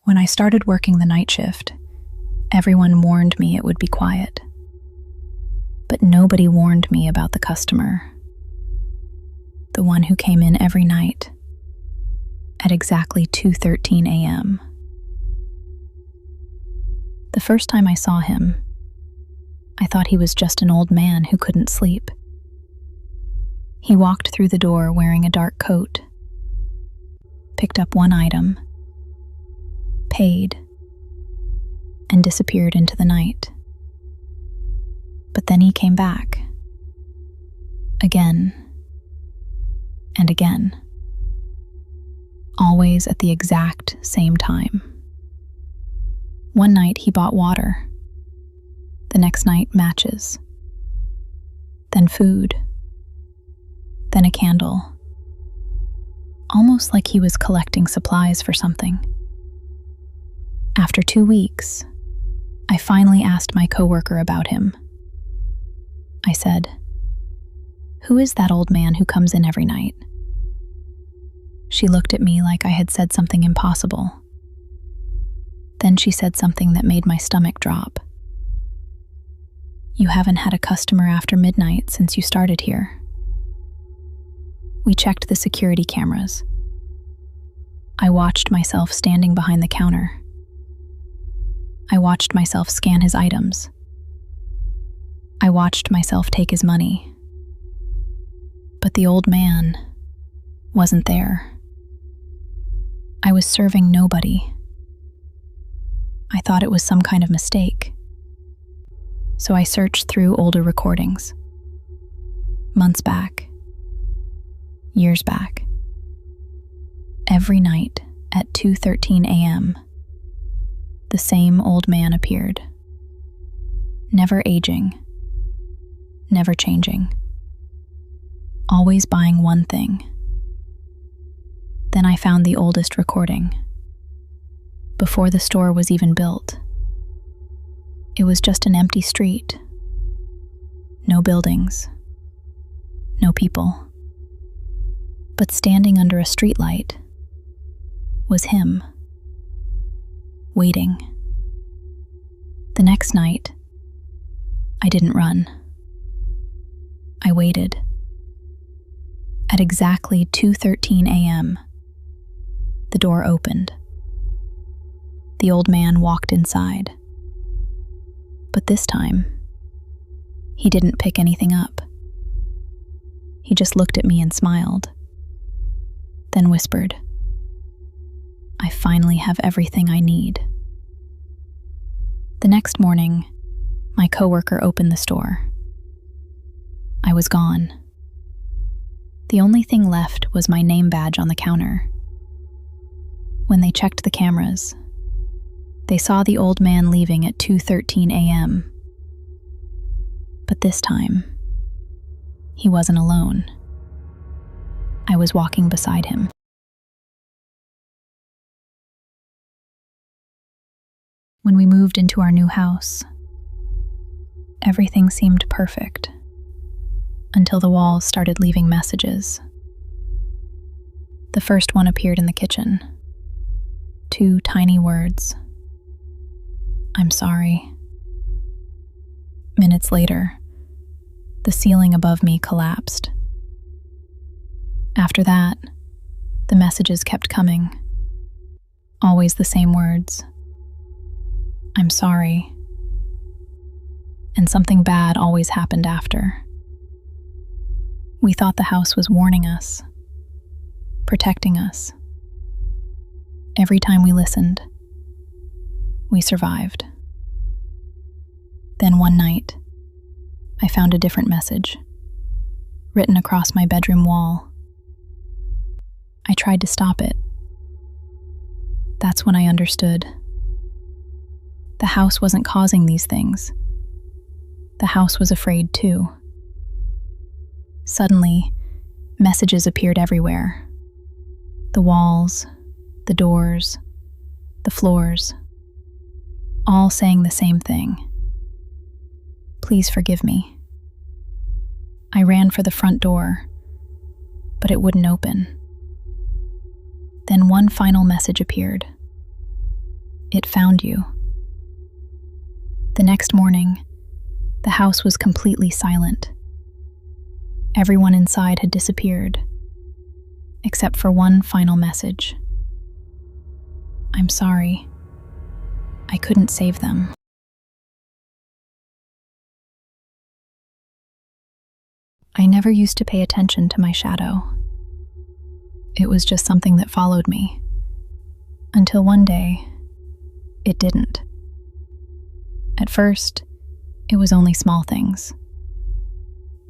When I started working the night shift, everyone warned me it would be quiet. But nobody warned me about the customer, the one who came in every night at exactly 2:13 a.m. The first time I saw him, I thought he was just an old man who couldn't sleep. He walked through the door wearing a dark coat, picked up one item, paid, and disappeared into the night. But then he came back, again and again, always at the exact same time. One night he bought water, the next night matches, then food, then a candle, almost like he was collecting supplies for something. After 2 weeks, I finally asked my coworker about him. I said, "Who is that old man who comes in every night?" She looked at me like I had said something impossible. Then she said something that made my stomach drop. "You haven't had a customer after midnight since you started here." We checked the security cameras. I watched myself standing behind the counter. I watched myself scan his items. I watched myself take his money. But the old man wasn't there. I was serving nobody. I thought it was some kind of mistake. So I searched through older recordings. Months back. Years back. Every night at 2:13 a.m., the same old man appeared. Never aging. Never changing. Always buying one thing. Then I found the oldest recording. Before the store was even built. It was just an empty street. No buildings. No people. But standing under a streetlight was him, waiting. The next night, I didn't run. I waited. At exactly 2:13 a.m., the door opened. The old man walked inside. But this time, he didn't pick anything up. He just looked at me and smiled, then whispered, "I finally have everything I need." The next morning, my coworker opened the store. I was gone. The only thing left was my name badge on the counter. When they checked the cameras, they saw the old man leaving at 2:13 a.m. But this time, he wasn't alone. I was walking beside him. When we moved into our new house, everything seemed perfect until the walls started leaving messages. The first one appeared in the kitchen. 2 tiny words. "I'm sorry." Minutes later, the ceiling above me collapsed. After that, the messages kept coming. Always the same words. "I'm sorry." And something bad always happened after. We thought the house was warning us, protecting us. Every time we listened, we survived. Then one night, I found a different message, written across my bedroom wall. I tried to stop it. That's when I understood. The house wasn't causing these things. The house was afraid too. Suddenly, messages appeared everywhere. The walls, the doors, the floors, all saying the same thing. "Please forgive me." I ran for the front door, but it wouldn't open. Then one final message appeared. It found you. The next morning, the house was completely silent. Everyone inside had disappeared, except for one final message. I'm sorry. I couldn't save them. I never used to pay attention to my shadow. It was just something that followed me. Until one day, it didn't. At first, it was only small things.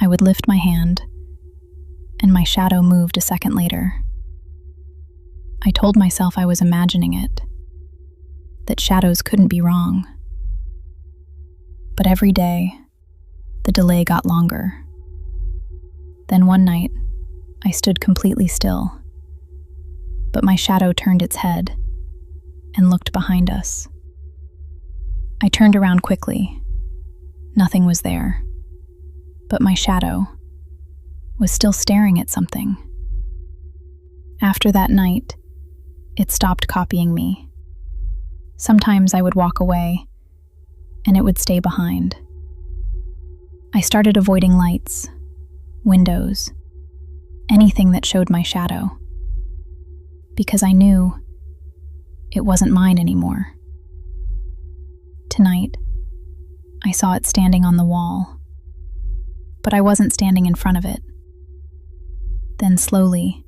I would lift my hand, and my shadow moved a second later. I told myself I was imagining it, that shadows couldn't be wrong. But every day, the delay got longer. Then one night, I stood completely still, but my shadow turned its head and looked behind us. I turned around quickly. Nothing was there, but my shadow was still staring at something. After that night, it stopped copying me. Sometimes I would walk away, and it would stay behind. I started avoiding lights, windows, anything that showed my shadow, because I knew it wasn't mine anymore. Tonight, I saw it standing on the wall, but I wasn't standing in front of it. Then slowly,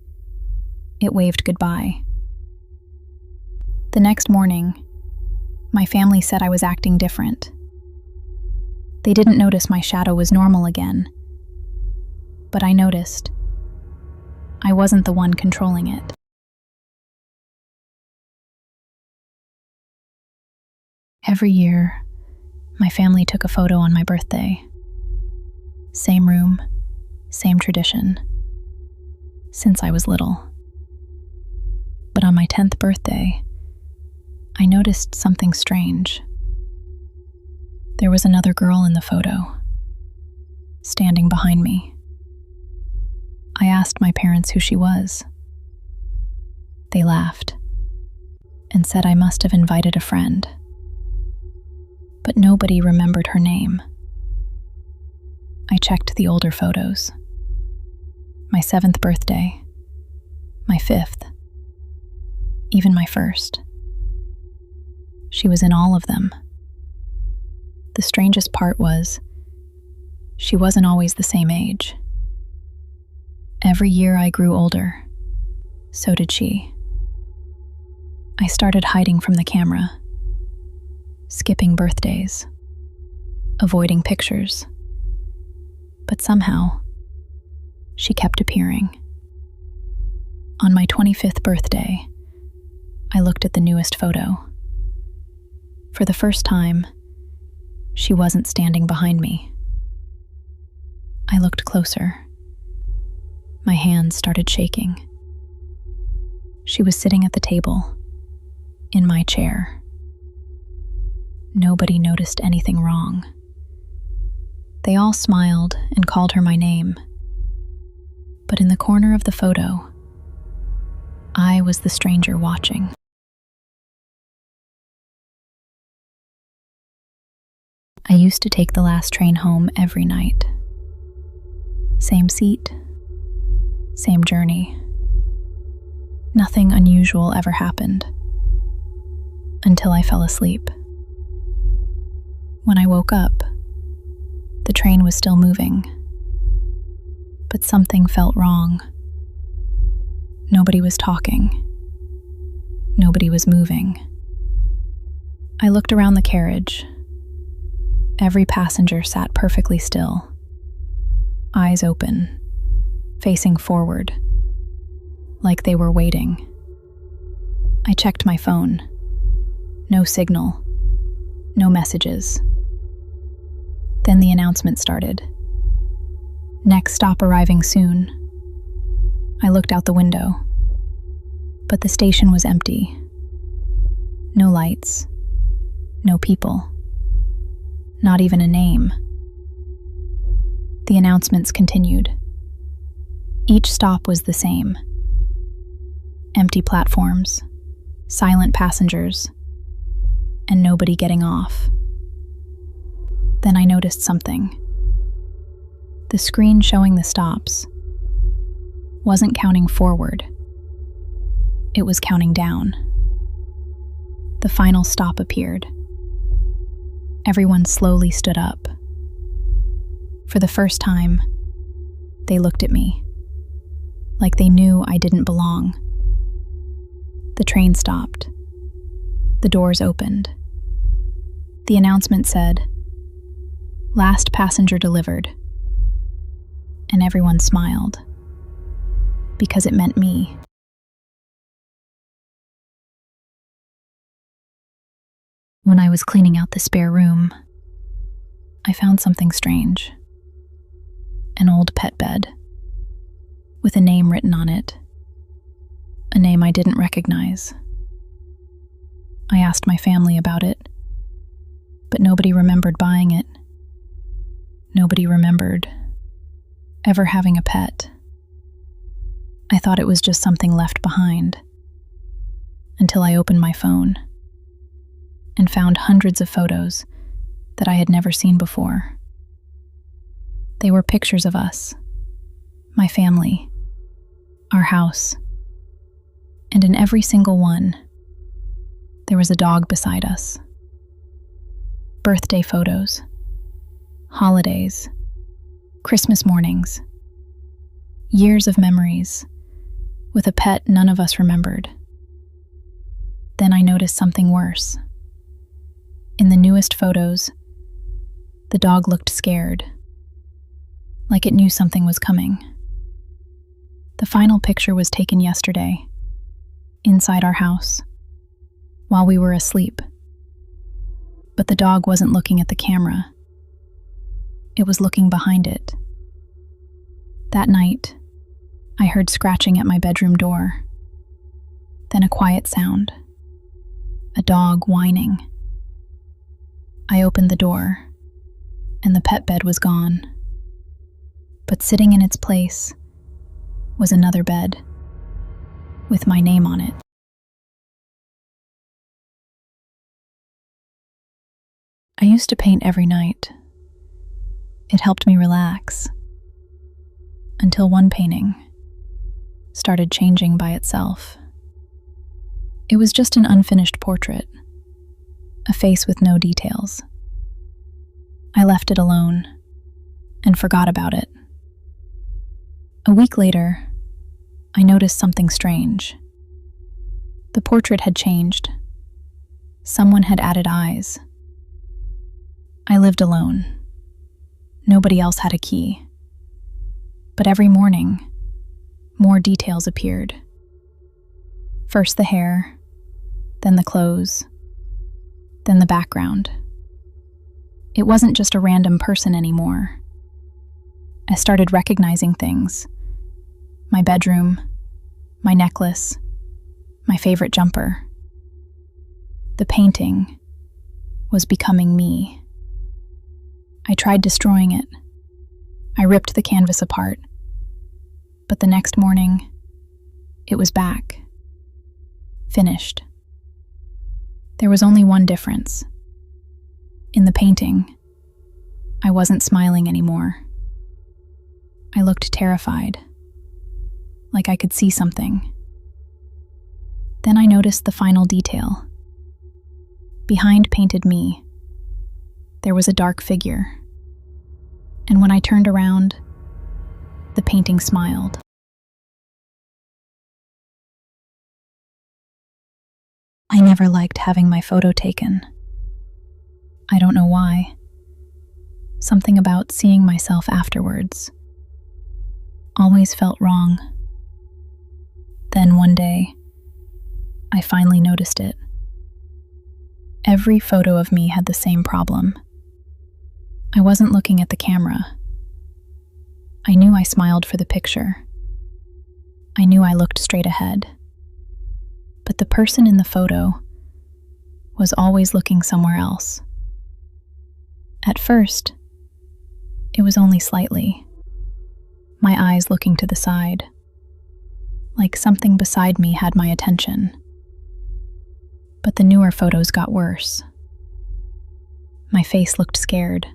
it waved goodbye. The next morning, my family said I was acting different. They didn't notice my shadow was normal again, but I noticed. I wasn't the one controlling it. Every year, my family took a photo on my birthday. Same room, same tradition, since I was little. But on my 10th birthday, I noticed something strange. There was another girl in the photo, standing behind me. I asked my parents who she was. They laughed and said I must have invited a friend. But nobody remembered her name. I checked the older photos. My 7th birthday, my 5th, even my 1st. She was in all of them. The strangest part was, she wasn't always the same age. Every year I grew older, so did she. I started hiding from the camera, skipping birthdays, avoiding pictures. But somehow, she kept appearing. On my 25th birthday, I looked at the newest photo. For the first time, she wasn't standing behind me. I looked closer. My hands started shaking. She was sitting at the table, in my chair. Nobody noticed anything wrong. They all smiled and called her my name. But in the corner of the photo, I was the stranger watching. I used to take the last train home every night. Same seat, same journey. Nothing unusual ever happened until I fell asleep. When I woke up, the train was still moving, but something felt wrong. Nobody was talking. Nobody was moving. I looked around the carriage. Every passenger sat perfectly still, eyes open, facing forward, like they were waiting. I checked my phone. No signal, no messages. Then the announcement started. Next stop arriving soon. I looked out the window, but the station was empty. No lights, no people, not even a name. The announcements continued. Each stop was the same. Empty platforms, silent passengers, and nobody getting off. Then I noticed something. The screen showing the stops wasn't counting forward. It was counting down. The final stop appeared. Everyone slowly stood up. For the first time, they looked at me, like they knew I didn't belong. The train stopped. The doors opened. The announcement said, "Last passenger delivered." And everyone smiled, because it meant me. When I was cleaning out the spare room, I found something strange. An old pet bed, with a name written on it, a name I didn't recognize. I asked my family about it, but nobody remembered buying it. Nobody remembered ever having a pet. I thought it was just something left behind, until I opened my phone and found hundreds of photos that I had never seen before. They were pictures of us, my family, our house, and in every single one, there was a dog beside us. Birthday photos, holidays, Christmas mornings, years of memories with a pet none of us remembered. Then I noticed something worse. In the newest photos, the dog looked scared, like it knew something was coming. The final picture was taken yesterday, inside our house, while we were asleep. But the dog wasn't looking at the camera. It was looking behind it. That night, I heard scratching at my bedroom door. Then a quiet sound. A dog whining. I opened the door, and the pet bed was gone. But sitting in its place was another bed, with my name on it. I used to paint every night. It helped me relax, until one painting started changing by itself. It was just an unfinished portrait, a face with no details. I left it alone and forgot about it. A week later, I noticed something strange. The portrait had changed. Someone had added eyes. I lived alone. Nobody else had a key. But every morning, more details appeared. First the hair, then the clothes, then the background. It wasn't just a random person anymore. I started recognizing things. My bedroom, my necklace, my favorite jumper. The painting was becoming me. I tried destroying it. I ripped the canvas apart. But the next morning, it was back. Finished. There was only one difference. In the painting, I wasn't smiling anymore. I looked terrified, like I could see something. Then I noticed the final detail. Behind painted me, there was a dark figure. And when I turned around, the painting smiled. I never liked having my photo taken. I don't know why. Something about seeing myself afterwards always felt wrong. Then one day, I finally noticed it. Every photo of me had the same problem. I wasn't looking at the camera. I knew I smiled for the picture. I knew I looked straight ahead. But the person in the photo was always looking somewhere else. At first, it was only slightly. My eyes looking to the side, like something beside me had my attention. But the newer photos got worse. My face looked scared.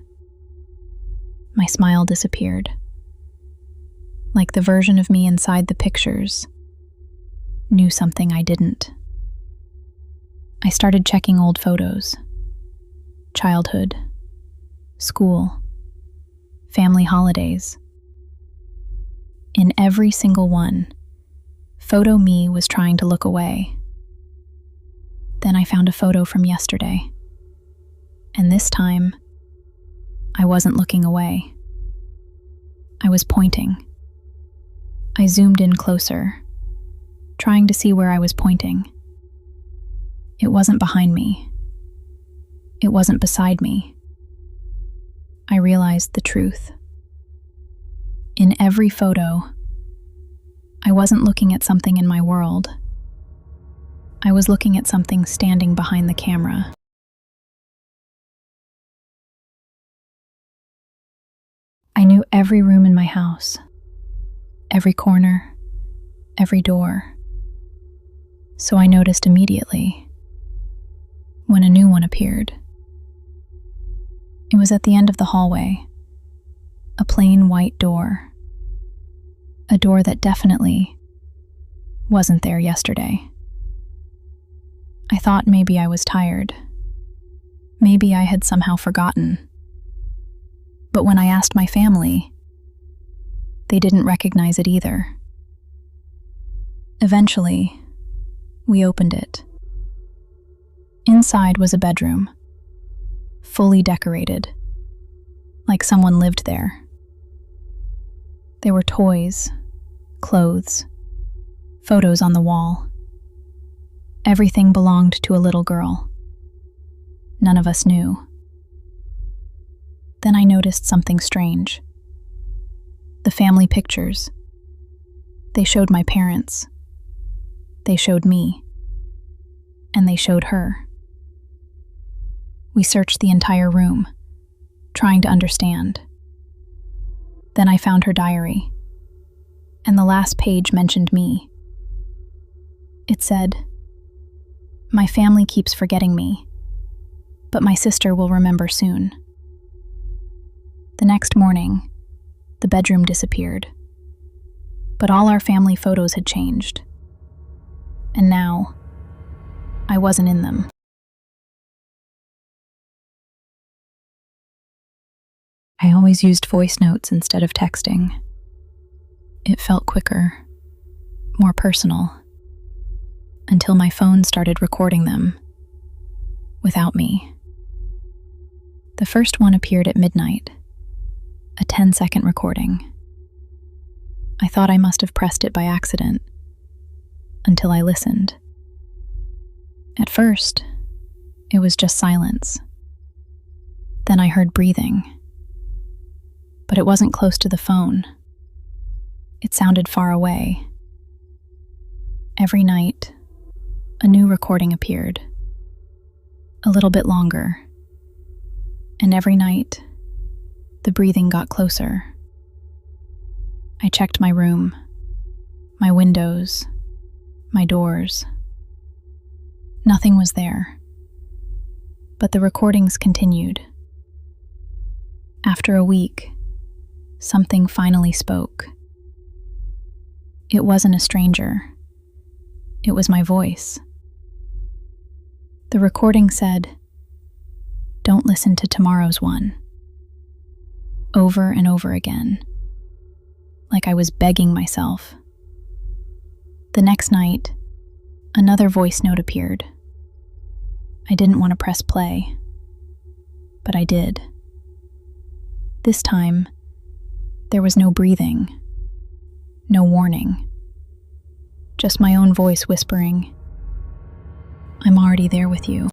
My smile disappeared. Like the version of me inside the pictures knew something I didn't. I started checking old photos. Childhood, school, family holidays. In every single one, photo me was trying to look away. Then I found a photo from yesterday. And this time, I wasn't looking away. I was pointing. I zoomed in closer, trying to see where I was pointing. It wasn't behind me. It wasn't beside me. I realized the truth. In every photo, I wasn't looking at something in my world. I was looking at something standing behind the camera. I knew every room in my house, every corner, every door. So I noticed immediately when a new one appeared. It was at the end of the hallway, a plain white door. A door that definitely wasn't there yesterday. I thought maybe I was tired. Maybe I had somehow forgotten. But when I asked my family, they didn't recognize it either. Eventually, we opened it. Inside was a bedroom, fully decorated, like someone lived there. There were toys, clothes, photos on the wall. Everything belonged to a little girl. None of us knew. Then I noticed something strange. The family pictures. They showed my parents. They showed me. And they showed her. We searched the entire room, trying to understand. Then I found her diary, and the last page mentioned me. It said, "My family keeps forgetting me, but my sister will remember soon." The next morning, the bedroom disappeared, but all our family photos had changed. And now, I wasn't in them. I always used voice notes instead of texting. It felt quicker, more personal, until my phone started recording them without me. The first one appeared at midnight, a 10-second recording. I thought I must have pressed it by accident, until I listened. At first, it was just silence. Then I heard breathing. But it wasn't close to the phone. It sounded far away. Every night, a new recording appeared, a little bit longer. And every night, the breathing got closer. I checked my room, my windows, my doors. Nothing was there. But the recordings continued. After a week, something finally spoke. It wasn't a stranger. It was my voice. The recording said, "Don't listen to tomorrow's one." Over and over again, like I was begging myself. The next night, another voice note appeared. I didn't want to press play, but I did. This time, there was no breathing, no warning, just my own voice whispering, "I'm already there with you."